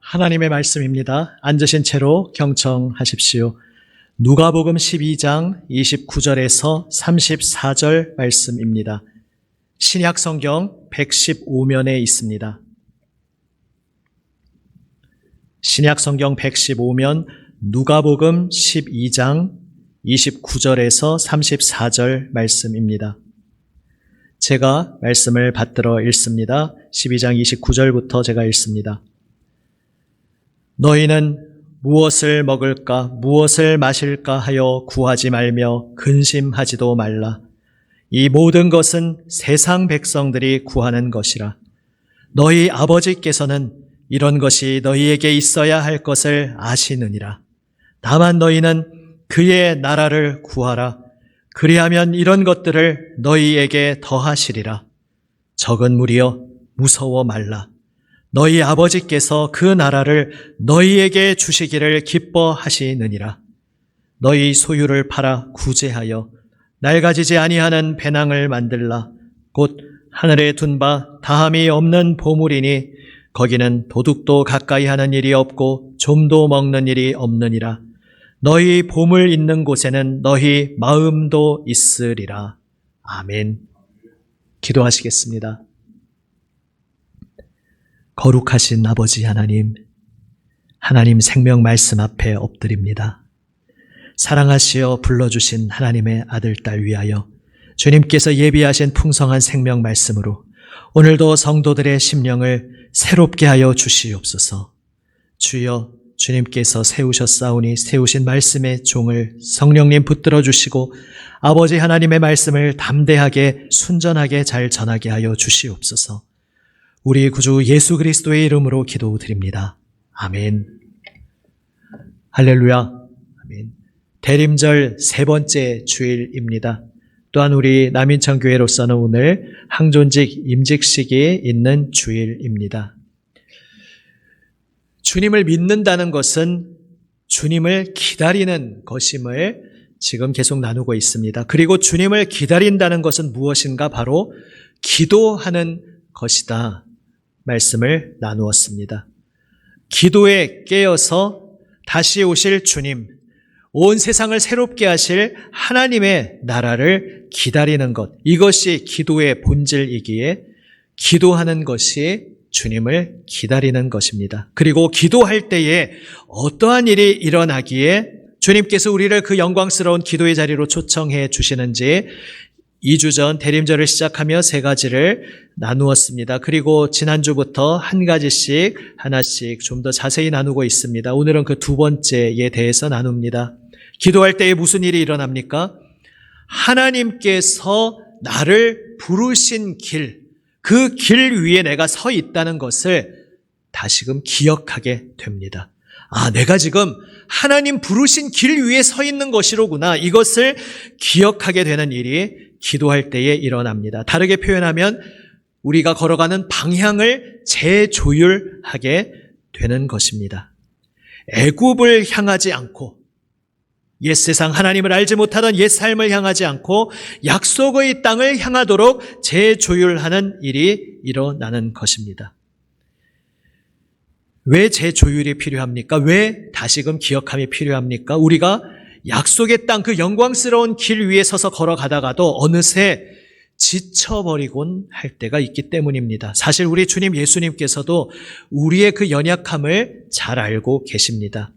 하나님의 말씀입니다. 앉으신 채로 경청하십시오. 누가복음 12장 29절에서 34절 말씀입니다. 신약 성경 115면에 있습니다. 신약 성경 115면 누가복음 12장 29절에서 34절 말씀입니다. 제가 말씀을 받들어 읽습니다. 12장 29절부터 제가 읽습니다. 너희는 무엇을 먹을까 무엇을 마실까 하여 구하지 말며 근심하지도 말라. 이 모든 것은 세상 백성들이 구하는 것이라. 너희 아버지께서는 이런 것이 너희에게 있어야 할 것을 아시느니라. 다만 너희는 그의 나라를 구하라. 그리하면 이런 것들을 너희에게 더하시리라. 적은 무리여 무서워 말라. 너희 아버지께서 그 나라를 너희에게 주시기를 기뻐하시느니라. 너희 소유를 팔아 구제하여 낡아지지 아니하는 배낭을 만들라. 곧 하늘에 둔 바 다함이 없는 보물이니 거기는 도둑도 가까이 하는 일이 없고 좀도 먹는 일이 없느니라. 너희 보물 있는 곳에는 너희 마음도 있으리라. 아멘. 기도하시겠습니다. 거룩하신 아버지 하나님, 하나님 생명 말씀 앞에 엎드립니다. 사랑하시어 불러주신 하나님의 아들, 딸 위하여 주님께서 예비하신 풍성한 생명 말씀으로 오늘도 성도들의 심령을 새롭게 하여 주시옵소서. 주여, 주님께서 세우신 말씀의 종을 성령님 붙들어 주시고 아버지 하나님의 말씀을 담대하게 순전하게 잘 전하게 하여 주시옵소서. 우리 구주 예수 그리스도의 이름으로 기도드립니다. 아멘. 할렐루야. 아멘. 대림절 세 번째 주일입니다. 또한 우리 남인천교회로서는 오늘 항존직 임직식이 있는 주일입니다. 주님을 믿는다는 것은 주님을 기다리는 것임을 지금 계속 나누고 있습니다. 그리고 주님을 기다린다는 것은 무엇인가? 바로 기도하는 것이다. 말씀을 나누었습니다. 기도에 깨어서 다시 오실 주님, 온 세상을 새롭게 하실 하나님의 나라를 기다리는 것, 이것이 기도의 본질이기에 기도하는 것이 주님을 기다리는 것입니다. 그리고 기도할 때에 어떠한 일이 일어나기에 주님께서 우리를 그 영광스러운 기도의 자리로 초청해 주시는지 2주 전 대림절을 시작하며 세 가지를 나누었습니다. 그리고 지난주부터 한 가지씩 하나씩 좀 더 자세히 나누고 있습니다. 오늘은 그 두 번째에 대해서 나눕니다. 기도할 때에 무슨 일이 일어납니까? 하나님께서 나를 부르신 길, 그 길 위에 내가 서 있다는 것을 다시금 기억하게 됩니다. 아, 내가 지금 하나님 부르신 길 위에 서 있는 것이로구나. 이것을 기억하게 되는 일이 기도할 때에 일어납니다. 다르게 표현하면 우리가 걸어가는 방향을 재조율하게 되는 것입니다. 애굽을 향하지 않고 옛세상 하나님을 알지 못하던 옛삶을 향하지 않고 약속의 땅을 향하도록 재조율하는 일이 일어나는 것입니다. 왜 재조율이 필요합니까? 왜 다시금 기억함이 필요합니까? 우리가 약속의 땅, 그 영광스러운 길 위에 서서 걸어가다가도 어느새 지쳐버리곤 할 때가 있기 때문입니다. 사실 우리 주님 예수님께서도 우리의 그 연약함을 잘 알고 계십니다.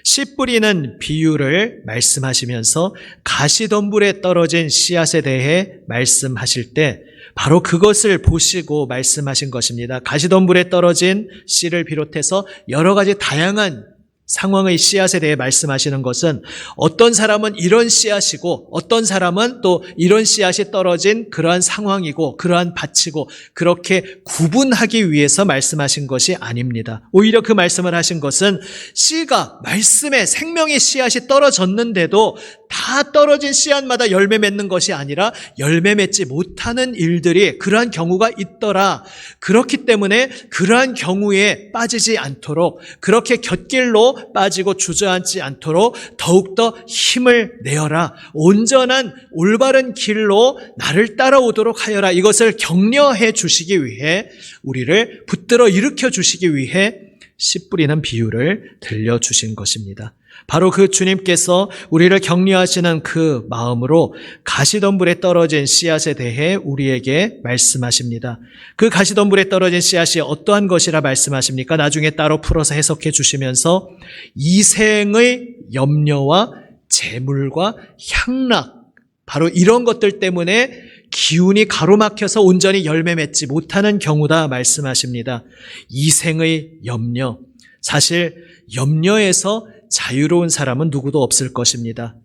씨 뿌리는 비유를 말씀하시면서 가시덤불에 떨어진 씨앗에 대해 말씀하실 때 바로 그것을 보시고 말씀하신 것입니다. 가시덤불에 떨어진 씨를 비롯해서 여러 가지 다양한 상황의 씨앗에 대해 말씀하시는 것은 어떤 사람은 이런 씨앗이고 어떤 사람은 또 이런 씨앗이 떨어진 그러한 상황이고 그러한 밭이고 그렇게 구분하기 위해서 말씀하신 것이 아닙니다. 오히려 그 말씀을 하신 것은 씨가 말씀의 생명의 씨앗이 떨어졌는데도 다 떨어진 씨앗마다 열매 맺는 것이 아니라 열매 맺지 못하는 일들이 그러한 경우가 있더라. 그렇기 때문에 그러한 경우에 빠지지 않도록 그렇게 곁길로 빠지고 주저앉지 않도록 더욱더 힘을 내어라. 온전한 올바른 길로 나를 따라오도록 하여라. 이것을 격려해 주시기 위해 우리를 붙들어 일으켜 주시기 위해 씨 뿌리는 비유를 들려주신 것입니다. 바로 그 주님께서 우리를 격려하시는 그 마음으로 가시덤불에 떨어진 씨앗에 대해 우리에게 말씀하십니다. 그 가시덤불에 떨어진 씨앗이 어떠한 것이라 말씀하십니까? 나중에 따로 풀어서 해석해 주시면서 이생의 염려와 재물과 향락, 바로 이런 것들 때문에 기운이 가로막혀서 온전히 열매 맺지 못하는 경우다 말씀하십니다. 이생의 염려, 사실 염려에서 자유로운 사람은 누구도 없을 것입니다.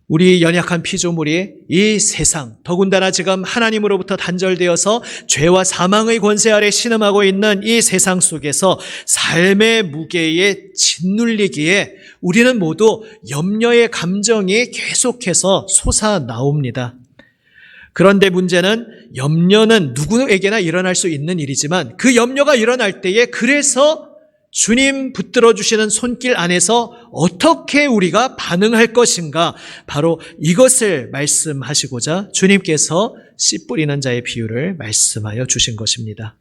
우리 연약한 피조물이 이 세상, 더군다나 지금 하나님으로부터 단절되어서 죄와 사망의 권세 아래 신음하고 있는 이 세상 속에서 삶의 무게에 짓눌리기에 우리는 모두 염려의 감정이 계속해서 솟아나옵니다. 그런데 문제는 염려는 누구에게나 일어날 수 있는 일이지만 그 염려가 일어날 때에 그래서 주님 붙들어 주시는 손길 안에서 어떻게 우리가 반응할 것인가, 바로 이것을 말씀하시고자 주님께서 씨 뿌리는 자의 비유를 말씀하여 주신 것입니다.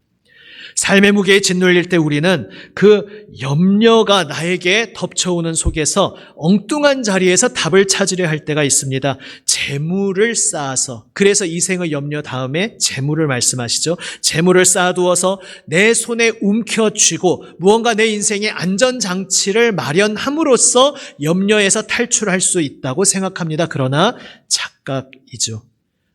삶의 무게에 짓눌릴 때 우리는 그 염려가 나에게 덮쳐오는 속에서 엉뚱한 자리에서 답을 찾으려 할 때가 있습니다. 재물을 쌓아서, 그래서 이생의 염려 다음에 재물을 말씀하시죠. 재물을 쌓아두어서 내 손에 움켜쥐고 무언가 내 인생의 안전장치를 마련함으로써 염려에서 탈출할 수 있다고 생각합니다. 그러나 착각이죠.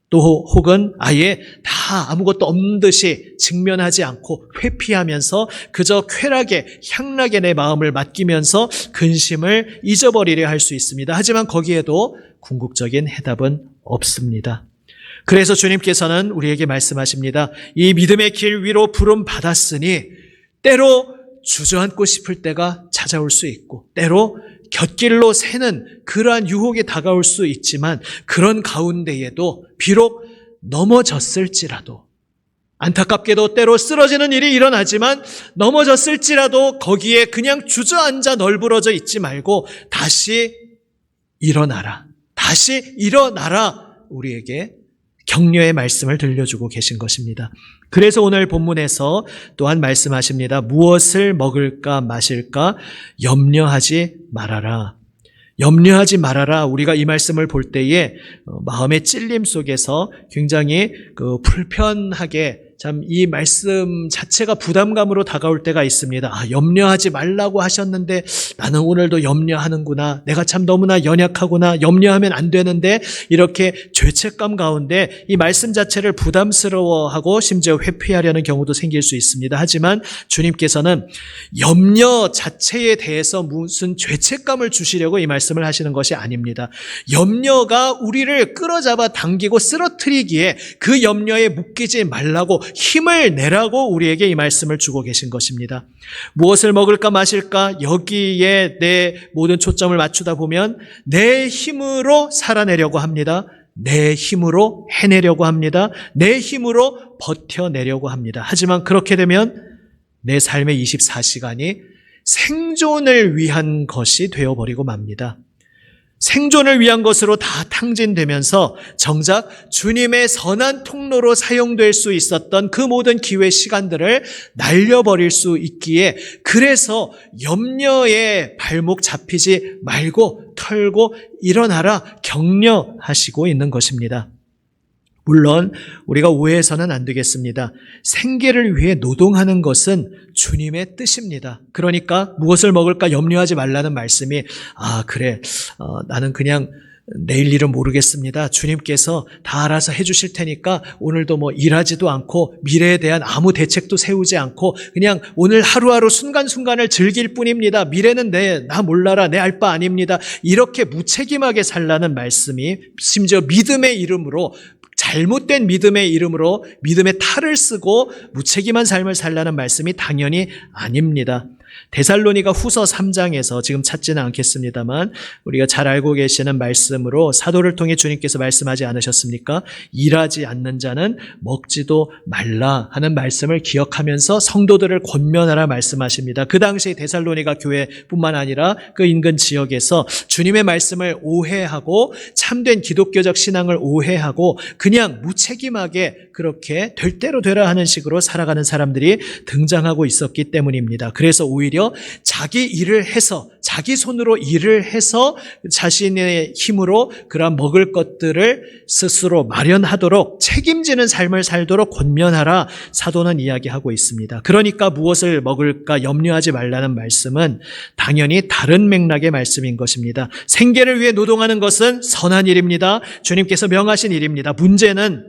또 혹은 아예 다 아무것도 없는 듯이 직면하지 않고 회피하면서 그저 쾌락에 향락에 내 마음을 맡기면서 근심을 잊어버리려 할 수 있습니다. 하지만 거기에도 궁극적인 해답은 없습니다. 그래서 주님께서는 우리에게 말씀하십니다. 이 믿음의 길 위로 부름 받았으니 때로 주저앉고 싶을 때가 찾아올 수 있고 때로 곁길로 새는 그러한 유혹이 다가올 수 있지만 그런 가운데에도 비록 넘어졌을지라도, 안타깝게도 때로 쓰러지는 일이 일어나지만 넘어졌을지라도 거기에 그냥 주저앉아 널브러져 있지 말고 다시 일어나라, 다시 일어나라, 우리에게 격려의 말씀을 들려주고 계신 것입니다. 그래서 오늘 본문에서 또한 말씀하십니다. 무엇을 먹을까 마실까 염려하지 말아라. 염려하지 말아라. 우리가 이 말씀을 볼 때에 마음의 찔림 속에서 굉장히 불편하게 참 이 말씀 자체가 부담감으로 다가올 때가 있습니다. 염려하지 말라고 하셨는데 나는 오늘도 염려하는구나. 내가 참 너무나 연약하구나. 염려하면 안 되는데, 이렇게 죄책감 가운데 이 말씀 자체를 부담스러워하고 심지어 회피하려는 경우도 생길 수 있습니다. 하지만 주님께서는 염려 자체에 대해서 무슨 죄책감을 주시려고 이 말씀을 하시는 것이 아닙니다. 염려가 우리를 끌어잡아 당기고 쓰러뜨리기에 그 염려에 묶이지 말라고, 힘을 내라고 우리에게 이 말씀을 주고 계신 것입니다. 무엇을 먹을까 마실까, 여기에 내 모든 초점을 맞추다 보면 내 힘으로 살아내려고 합니다. 내 힘으로 해내려고 합니다. 내 힘으로 버텨내려고 합니다. 하지만 그렇게 되면 내 삶의 24시간이 생존을 위한 것이 되어버리고 맙니다. 생존을 위한 것으로 다 탕진되면서 정작 주님의 선한 통로로 사용될 수 있었던 그 모든 기회 시간들을 날려버릴 수 있기에, 그래서 염려에 발목 잡히지 말고 털고 일어나라 격려하시고 있는 것입니다. 물론 우리가 오해해서는 안 되겠습니다. 생계를 위해 노동하는 것은 주님의 뜻입니다. 그러니까 무엇을 먹을까 염려하지 말라는 말씀이 그래, 나는 그냥 내일 일은 모르겠습니다. 주님께서 다 알아서 해주실 테니까 오늘도 일하지도 않고 미래에 대한 아무 대책도 세우지 않고 그냥 오늘 하루하루 순간순간을 즐길 뿐입니다. 미래는 나 몰라라, 내 알 바 아닙니다. 이렇게 무책임하게 살라는 말씀이, 심지어 믿음의 이름으로, 잘못된 믿음의 이름으로 믿음의 탈을 쓰고 무책임한 삶을 살라는 말씀이 당연히 아닙니다. 데살로니가 후서 3장에서 지금 찾지는 않겠습니다만 우리가 잘 알고 계시는 말씀으로 사도를 통해 주님께서 말씀하지 않으셨습니까? 일하지 않는 자는 먹지도 말라 하는 말씀을 기억하면서 성도들을 권면하라 말씀하십니다. 그 당시 데살로니가 교회뿐만 아니라 그 인근 지역에서 주님의 말씀을 오해하고 참된 기독교적 신앙을 오해하고 그냥 무책임하게 그렇게 될 대로 되라 하는 식으로 살아가는 사람들이 등장하고 있었기 때문입니다. 그래서 오히려 자기 일을 해서, 자기 손으로 일을 해서 자신의 힘으로 그러한 먹을 것들을 스스로 마련하도록 책임지는 삶을 살도록 권면하라, 사도는 이야기하고 있습니다. 그러니까 무엇을 먹을까 염려하지 말라는 말씀은 당연히 다른 맥락의 말씀인 것입니다. 생계를 위해 노동하는 것은 선한 일입니다. 주님께서 명하신 일입니다. 문제는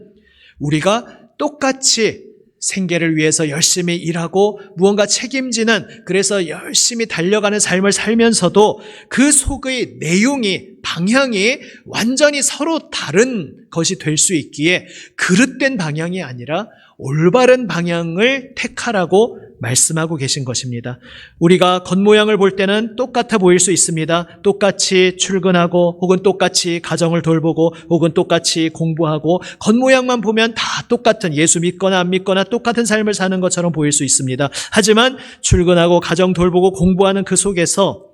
우리가 똑같이 생계를 위해서 열심히 일하고 무언가 책임지는, 그래서 열심히 달려가는 삶을 살면서도 그 속의 내용이, 방향이 완전히 서로 다른 것이 될 수 있기에 그릇된 방향이 아니라 올바른 방향을 택하라고 말씀하고 계신 것입니다. 우리가 겉모양을 볼 때는 똑같아 보일 수 있습니다. 똑같이 출근하고 혹은 똑같이 가정을 돌보고 혹은 똑같이 공부하고 겉모양만 보면 다 똑같은, 예수 믿거나 안 믿거나 똑같은 삶을 사는 것처럼 보일 수 있습니다. 하지만 출근하고 가정 돌보고 공부하는 그 속에서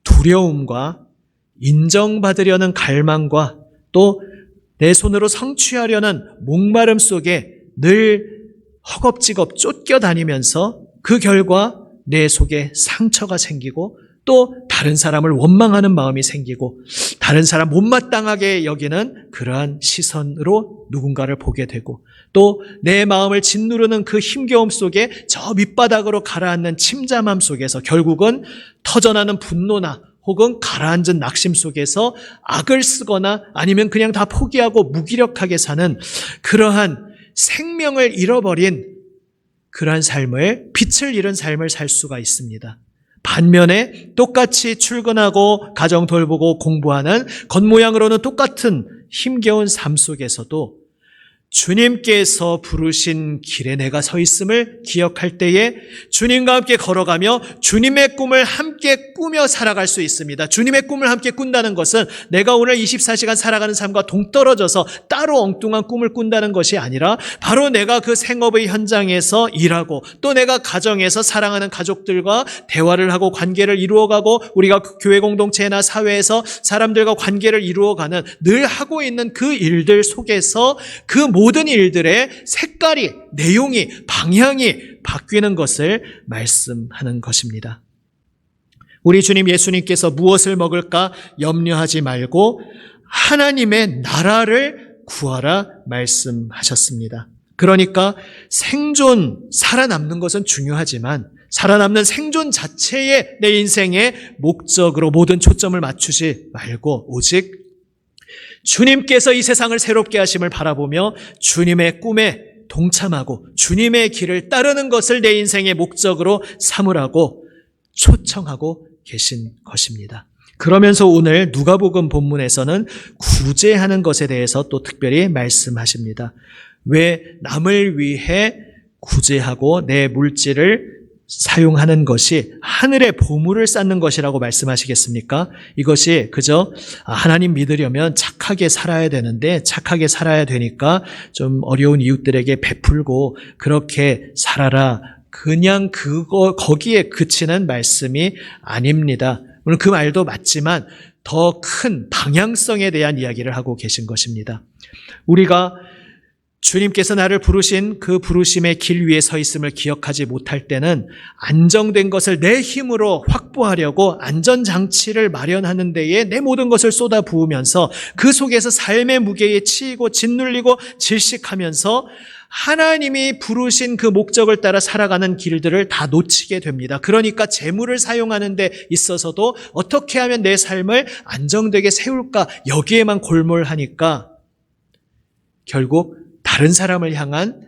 두려움과 인정받으려는 갈망과 또 내 손으로 성취하려는 목마름 속에 늘 허겁지겁 쫓겨다니면서 그 결과 내 속에 상처가 생기고 또 다른 사람을 원망하는 마음이 생기고 다른 사람 못마땅하게 여기는 그러한 시선으로 누군가를 보게 되고 또 내 마음을 짓누르는 그 힘겨움 속에 저 밑바닥으로 가라앉는 침잠함 속에서 결국은 터져나는 분노나 혹은 가라앉은 낙심 속에서 악을 쓰거나 아니면 그냥 다 포기하고 무기력하게 사는 그러한 생명을 잃어버린 그러한 삶을, 빛을 잃은 삶을 살 수가 있습니다. 반면에 똑같이 출근하고 가정 돌보고 공부하는 겉모양으로는 똑같은 힘겨운 삶 속에서도 주님께서 부르신 길에 내가 서 있음을 기억할 때에 주님과 함께 걸어가며 주님의 꿈을 함께 꾸며 살아갈 수 있습니다. 주님의 꿈을 함께 꾼다는 것은 내가 오늘 24시간 살아가는 삶과 동떨어져서 따로 엉뚱한 꿈을 꾼다는 것이 아니라 바로 내가 그 생업의 현장에서 일하고 또 내가 가정에서 사랑하는 가족들과 대화를 하고 관계를 이루어가고 우리가 교회 공동체나 사회에서 사람들과 관계를 이루어가는 늘 하고 있는 그 일들 속에서 그 모든 일들의 색깔이, 내용이, 방향이 바뀌는 것을 말씀하는 것입니다. 우리 주님 예수님께서 무엇을 먹을까 염려하지 말고 하나님의 나라를 구하라 말씀하셨습니다. 그러니까 생존, 살아남는 것은 중요하지만 살아남는 생존 자체에 내 인생의 목적으로 모든 초점을 맞추지 말고 오직 주님께서 이 세상을 새롭게 하심을 바라보며 주님의 꿈에 동참하고 주님의 길을 따르는 것을 내 인생의 목적으로 삼으라고 초청하고 계신 것입니다. 그러면서 오늘 누가복음 본문에서는 구제하는 것에 대해서 또 특별히 말씀하십니다. 왜 남을 위해 구제하고 내 물질을 사용하는 것이 하늘의 보물을 쌓는 것이라고 말씀하시겠습니까? 이것이 그저 하나님 믿으려면 착하게 살아야 되는데 착하게 살아야 되니까 좀 어려운 이웃들에게 베풀고 그렇게 살아라. 그냥 거기에 그치는 말씀이 아닙니다. 물론 그 말도 맞지만 더 큰 방향성에 대한 이야기를 하고 계신 것입니다. 우리가 주님께서 나를 부르신 그 부르심의 길 위에 서 있음을 기억하지 못할 때는 안정된 것을 내 힘으로 확보하려고 안전장치를 마련하는 데에 내 모든 것을 쏟아부으면서 그 속에서 삶의 무게에 치이고 짓눌리고 질식하면서 하나님이 부르신 그 목적을 따라 살아가는 길들을 다 놓치게 됩니다. 그러니까 재물을 사용하는 데 있어서도 어떻게 하면 내 삶을 안정되게 세울까 여기에만 골몰하니까 결국 다른 사람을 향한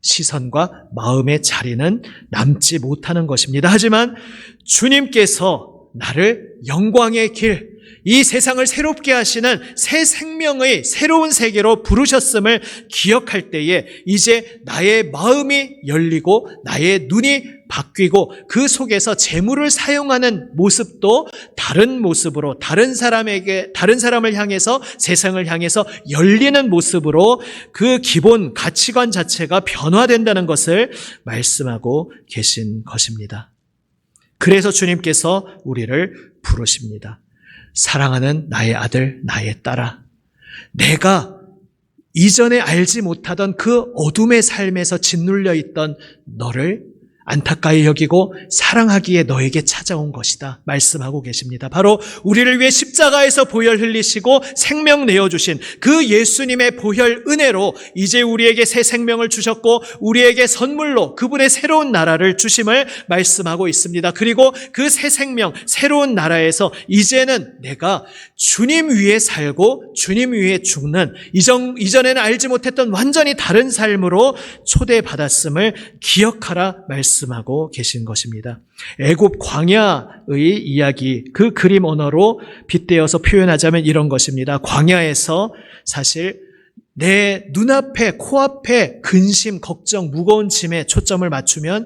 시선과 마음의 자리는 남지 못하는 것입니다. 하지만 주님께서 나를 영광의 길, 이 세상을 새롭게 하시는 새 생명의 새로운 세계로 부르셨음을 기억할 때에 이제 나의 마음이 열리고 나의 눈이 바뀌고 그 속에서 재물을 사용하는 모습도 다른 모습으로 다른 사람을 향해서 세상을 향해서 열리는 모습으로 그 기본 가치관 자체가 변화된다는 것을 말씀하고 계신 것입니다. 그래서 주님께서 우리를 부르십니다. 사랑하는 나의 아들, 나의 딸아, 내가 이전에 알지 못하던 그 어둠의 삶에서 짓눌려 있던 너를 안타까이 여기고 사랑하기에 너에게 찾아온 것이다 말씀하고 계십니다. 바로 우리를 위해 십자가에서 보혈 흘리시고 생명 내어주신 그 예수님의 보혈 은혜로 이제 우리에게 새 생명을 주셨고 우리에게 선물로 그분의 새로운 나라를 주심을 말씀하고 있습니다. 그리고 그 새 생명, 새로운 나라에서 이제는 내가 주님 위에 살고 주님 위에 죽는 이전에는 알지 못했던 완전히 다른 삶으로 초대받았음을 기억하라 말씀하고 계신 것입니다. 애굽 광야의 이야기, 그 그림 언어로 빗대어서 표현하자면 이런 것입니다. 광야에서 사실 내 눈앞에, 코앞에 근심, 걱정, 무거운 짐에 초점을 맞추면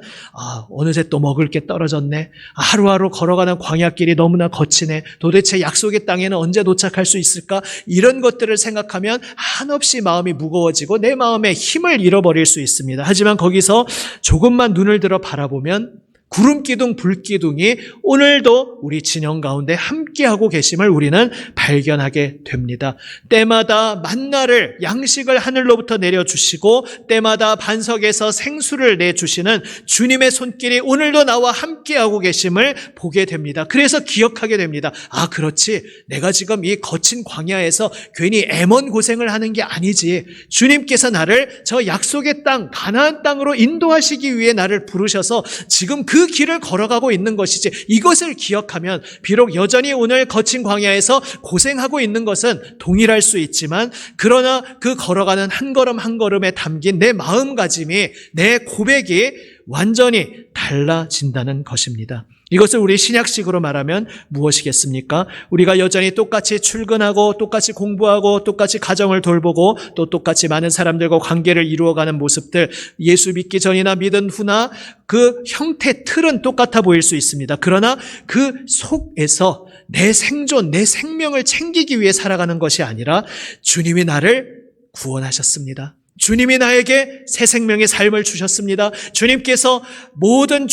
어느새 또 먹을 게 떨어졌네. 하루하루 걸어가는 광야길이 너무나 거치네. 도대체 약속의 땅에는 언제 도착할 수 있을까? 이런 것들을 생각하면 한없이 마음이 무거워지고 내 마음에 힘을 잃어버릴 수 있습니다. 하지만 거기서 조금만 눈을 들어 바라보면 구름기둥, 불기둥이 오늘도 우리 진영 가운데 함께하고 계심을 우리는 발견하게 됩니다. 때마다 만나를, 양식을 하늘로부터 내려주시고 때마다 반석에서 생수를 내주시는 주님의 손길이 오늘도 나와 함께하고 계심을 보게 됩니다. 그래서 기억하게 됩니다. 그렇지. 내가 지금 이 거친 광야에서 괜히 애먼 고생을 하는 게 아니지. 주님께서 나를 저 약속의 땅, 가나안 땅으로 인도하시기 위해 나를 부르셔서 지금 그 길을 걸어가고 있는 것이지. 이것을 기억하면 비록 여전히 오늘 거친 광야에서 고생하고 있는 것은 동일할 수 있지만 그러나 그 걸어가는 한 걸음 한 걸음에 담긴 내 마음가짐이, 내 고백이 완전히 달라진다는 것입니다. 이것을 우리 신약식으로 말하면 무엇이겠습니까? 우리가 여전히 똑같이 출근하고 똑같이 공부하고 똑같이 가정을 돌보고 또 똑같이 많은 사람들과 관계를 이루어가는 모습들, 예수 믿기 전이나 믿은 후나 그 형태, 틀은 똑같아 보일 수 있습니다. 그러나 그 속에서 내 생존, 내 생명을 챙기기 위해 살아가는 것이 아니라 주님이 나를 구원하셨습니다. 주님이 나에게 새 생명의 삶을 주셨습니다. 주님께서 모든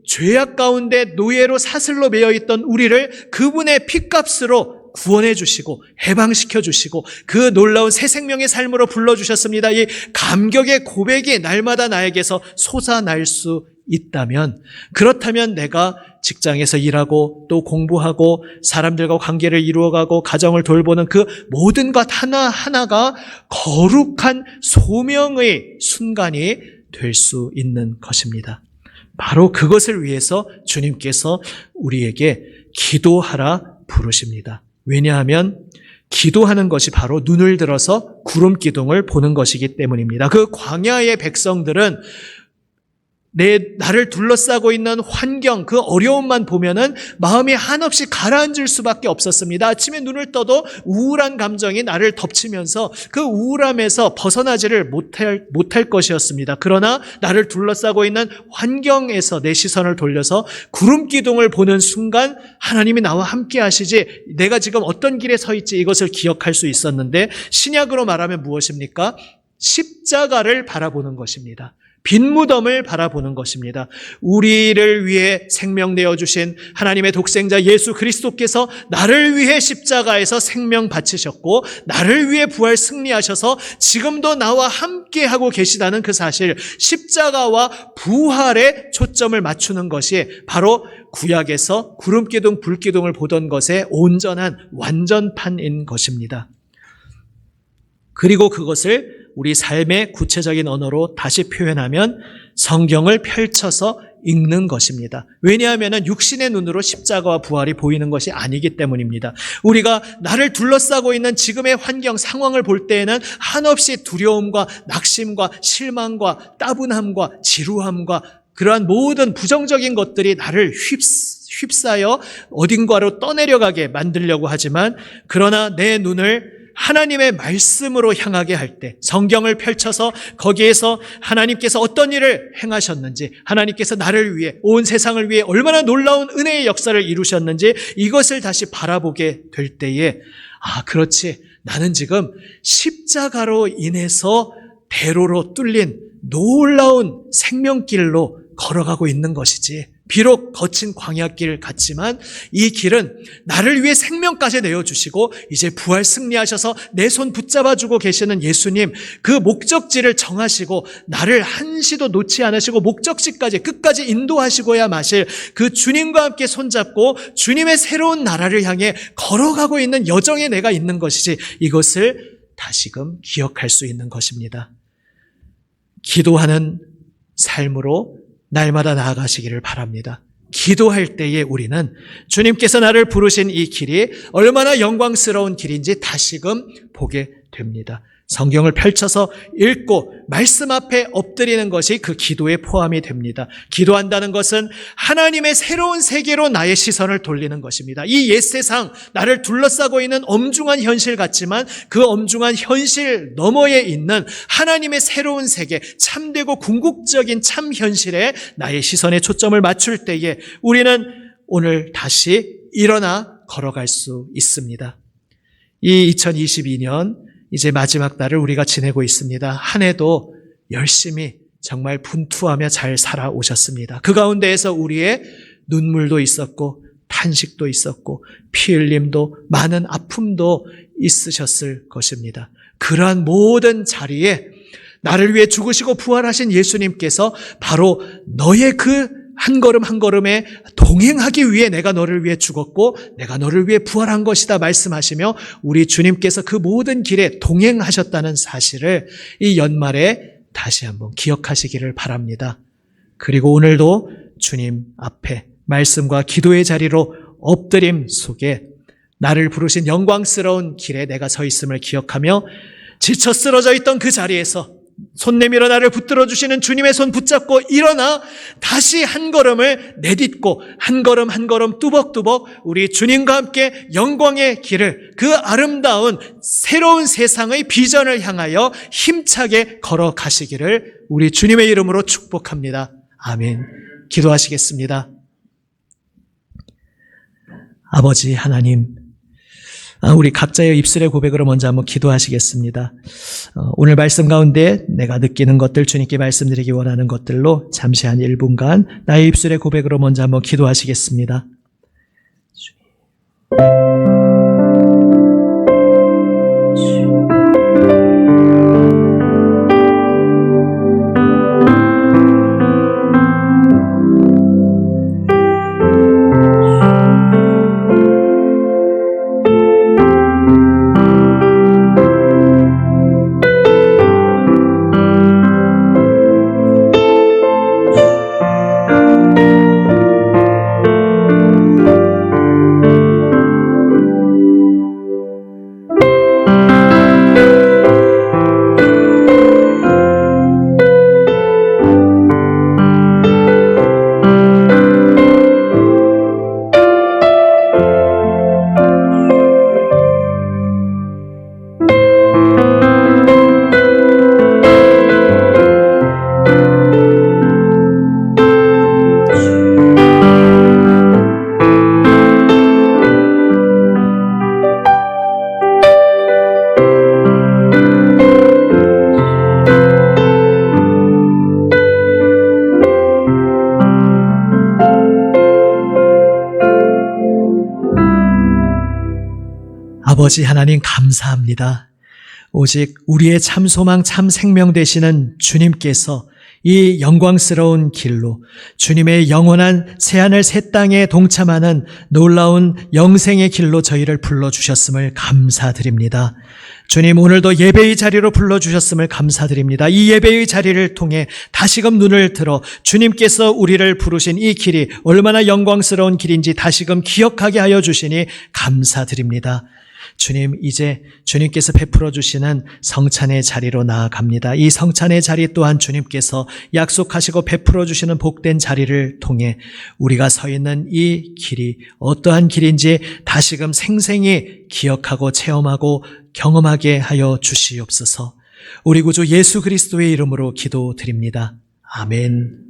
죄악 가운데 노예로 사슬로 매여 있던 우리를 그분의 피값으로 구원해 주시고 해방시켜 주시고 그 놀라운 새 생명의 삶으로 불러주셨습니다. 이 감격의 고백이 날마다 나에게서 솟아날 수 있다면, 그렇다면 내가 직장에서 일하고 또 공부하고 사람들과 관계를 이루어가고 가정을 돌보는 그 모든 것 하나하나가 거룩한 소명의 순간이 될 수 있는 것입니다. 바로 그것을 위해서 주님께서 우리에게 기도하라 부르십니다. 왜냐하면 기도하는 것이 바로 눈을 들어서 구름 기둥을 보는 것이기 때문입니다. 그 광야의 백성들은 나를 둘러싸고 있는 환경, 그 어려움만 보면은 마음이 한없이 가라앉을 수밖에 없었습니다. 아침에 눈을 떠도 우울한 감정이 나를 덮치면서 그 우울함에서 벗어나지를 못할 것이었습니다. 그러나 나를 둘러싸고 있는 환경에서 내 시선을 돌려서 구름 기둥을 보는 순간 하나님이 나와 함께 하시지, 내가 지금 어떤 길에 서 있지 이것을 기억할 수 있었는데, 신약으로 말하면 무엇입니까? 십자가를 바라보는 것입니다. 빈 무덤을 바라보는 것입니다. 우리를 위해 생명 내어주신 하나님의 독생자 예수 그리스도께서 나를 위해 십자가에서 생명 바치셨고 나를 위해 부활 승리하셔서 지금도 나와 함께하고 계시다는 그 사실, 십자가와 부활에 초점을 맞추는 것이 바로 구약에서 구름기둥, 불기둥을 보던 것의 온전한 완전판인 것입니다. 그리고 그것을 우리 삶의 구체적인 언어로 다시 표현하면 성경을 펼쳐서 읽는 것입니다. 왜냐하면 육신의 눈으로 십자가와 부활이 보이는 것이 아니기 때문입니다. 우리가 나를 둘러싸고 있는 지금의 환경, 상황을 볼 때에는 한없이 두려움과 낙심과 실망과 따분함과 지루함과 그러한 모든 부정적인 것들이 나를 휩싸여 어딘가로 떠내려가게 만들려고 하지만, 그러나 내 눈을 하나님의 말씀으로 향하게 할 때, 성경을 펼쳐서 거기에서 하나님께서 어떤 일을 행하셨는지, 하나님께서 나를 위해, 온 세상을 위해 얼마나 놀라운 은혜의 역사를 이루셨는지 이것을 다시 바라보게 될 때에, 그렇지, 나는 지금 십자가로 인해서 대로로 뚫린 놀라운 생명길로 걸어가고 있는 것이지. 비록 거친 광야길 같지만 이 길은 나를 위해 생명까지 내어주시고 이제 부활 승리하셔서 내 손 붙잡아주고 계시는 예수님, 그 목적지를 정하시고 나를 한시도 놓지 않으시고 목적지까지 끝까지 인도하시고야 마실 그 주님과 함께 손잡고 주님의 새로운 나라를 향해 걸어가고 있는 여정에 내가 있는 것이지, 이것을 다시금 기억할 수 있는 것입니다. 기도하는 삶으로 날마다 나아가시기를 바랍니다. 기도할 때에 우리는 주님께서 나를 부르신 이 길이 얼마나 영광스러운 길인지 다시금 보게 됩니다. 성경을 펼쳐서 읽고 말씀 앞에 엎드리는 것이 그 기도에 포함이 됩니다. 기도한다는 것은 하나님의 새로운 세계로 나의 시선을 돌리는 것입니다. 이 옛세상, 나를 둘러싸고 있는 엄중한 현실 같지만 그 엄중한 현실 너머에 있는 하나님의 새로운 세계, 참되고 궁극적인 참 현실에 나의 시선의 초점을 맞출 때에 우리는 오늘 다시 일어나 걸어갈 수 있습니다. 이 2022년 이제 마지막 달을 우리가 지내고 있습니다. 한 해도 열심히 정말 분투하며 잘 살아오셨습니다. 그 가운데에서 우리의 눈물도 있었고 탄식도 있었고 피 흘림도 많은 아픔도 있으셨을 것입니다. 그러한 모든 자리에 나를 위해 죽으시고 부활하신 예수님께서 바로 너의 그 한 걸음 한 걸음에 동행하기 위해 내가 너를 위해 죽었고 내가 너를 위해 부활한 것이다 말씀하시며 우리 주님께서 그 모든 길에 동행하셨다는 사실을 이 연말에 다시 한번 기억하시기를 바랍니다. 그리고 오늘도 주님 앞에 말씀과 기도의 자리로 엎드림 속에 나를 부르신 영광스러운 길에 내가 서 있음을 기억하며 지쳐 쓰러져 있던 그 자리에서 손 내밀어 나를 붙들어 주시는 주님의 손 붙잡고 일어나 다시 한 걸음을 내딛고 한 걸음 한 걸음 뚜벅뚜벅 우리 주님과 함께 영광의 길을, 그 아름다운 새로운 세상의 비전을 향하여 힘차게 걸어가시기를 우리 주님의 이름으로 축복합니다. 아멘. 기도하시겠습니다. 아버지 하나님, 우리 각자의 입술의 고백으로 먼저 한번 기도하시겠습니다. 오늘 말씀 가운데 내가 느끼는 것들, 주님께 말씀드리기 원하는 것들로 잠시 한 1분간 나의 입술의 고백으로 먼저 한번 기도하시겠습니다. 아버지 하나님 감사합니다. 오직 우리의 참 소망, 참 생명 되시는 주님께서 이 영광스러운 길로 주님의 영원한 새하늘 새 땅에 동참하는 놀라운 영생의 길로 저희를 불러주셨음을 감사드립니다. 주님, 오늘도 예배의 자리로 불러주셨음을 감사드립니다. 이 예배의 자리를 통해 다시금 눈을 들어 주님께서 우리를 부르신 이 길이 얼마나 영광스러운 길인지 다시금 기억하게 하여 주시니 감사드립니다. 주님, 이제 주님께서 베풀어 주시는 성찬의 자리로 나아갑니다. 이 성찬의 자리 또한 주님께서 약속하시고 베풀어 주시는 복된 자리를 통해 우리가 서 있는 이 길이 어떠한 길인지 다시금 생생히 기억하고 체험하고 경험하게 하여 주시옵소서. 우리 구주 예수 그리스도의 이름으로 기도드립니다. 아멘.